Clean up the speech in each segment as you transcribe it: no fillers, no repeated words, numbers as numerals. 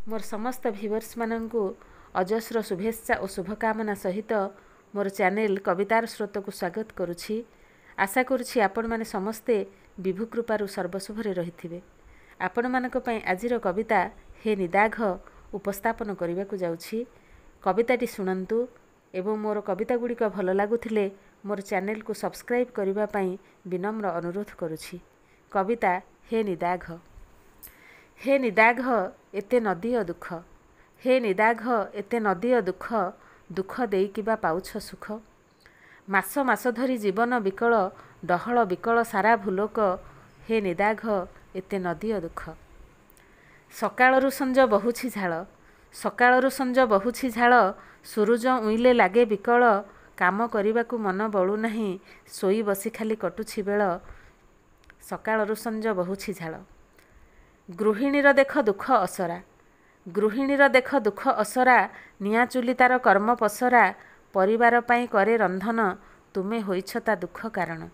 मोर समस्त व्यूअर्स माननकु अजस्र शुभेच्छा और शुभकामना सहित मोर चैनल कवितार स्रोत को स्वागत करुछि। आशा करुछि आपण माने समस्ते विभु कृपारु सर्वशुभरे रहिथिबे। आपण मानक पई आजिर कविता हे निदाघ उपस्थापन करबा को जाउछि। कविताटी सुनंतु एवं मोर कविता गुड़िक भल लगुथिले मोर चैनल को सब्सक्राइब करबा पई विनम्र अनुरोध करुछि। कविता हे निदाघ। हे निदाघ एते नदीय दुख, हे निदाघ एते नदीय दुख, दुख देइकिबा पाउछ सुख। मास मास धरी जीवन विकल, डहल विकल सारा भूलोक, हे निदाघ एते नदीय दुख। सकाळरू संज बहुछि झाळ, सकाळरू संज बहुछि झाळ, सूरज उइले लागे विकल, काम करिबाकू मन बळू नाही, सोई बसी खाली कटुछि बेळ। सकाळरू संज बहुछि झाळ। गृहिणीर देख दुख असरा, गृहिणीर देख दुख असरा, निया चुली तार कर्म पसरा, परिवार पाई करे रंधन, तुमे होइछ ता दुख कारण।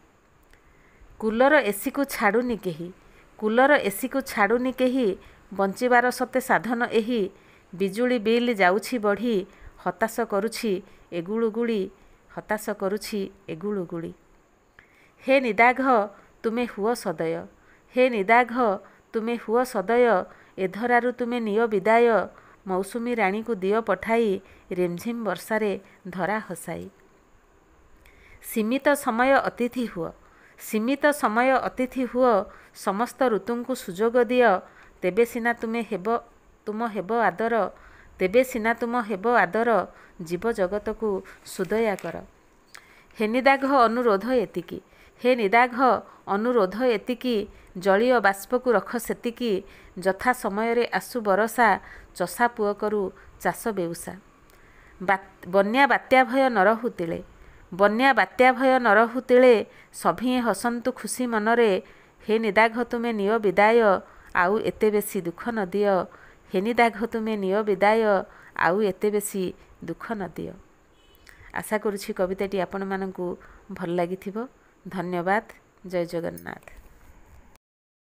कूलर एसी को छाड़ुनी केही, कूलर एसी को छाड़ुनी केही, बंचिबार सते साधन एही, बिजुली बिल जाउछि बढ़ी, हताश करुछि एगुळुगुळी, हताश करुछि एगुळुगुळी। हे निदाघ तुमे हुओ सदय, हे निदाघ तुमे हुओ सदय, एधरारु तुमे नियो विदाय, मौसुमी राणी को दियो पठाई, रिमझिम वर्षारे धरा हसाई। सीमित समय अतिथि हुओ, सीमित समय अतिथि हुओ, समस्त ऋतुंकु सुजोग दियो, तेबे सिना तुम हेब आदर, तेबे सिना तुम हेब आदर, जीव जगत को सुदया कर। हे निदाघ अनुरोध एतिकी, हे निदाघ अनुरोध एतिकी, जलीय बाष्प को रख सेतिकी, जथा समय रे आसु बरसा, चषा पुओ करू चाष बेउसा। बन्या बात्या भय नरहु तिले, बन्या बात्या भय नरहु तिले, सभिए हसंतु खुशी मनरे, हे निदाघ तुमे नियो विदाय, आउ एते बेसी दुख न दियो, हे निदाघ तुमे नियो विदाय, आउ एते बेसी दुख न दियो। आशा करुछि कविताटी आपण मानकु भल लागिथिबो। धन्यवाद। जय जगन्नाथ।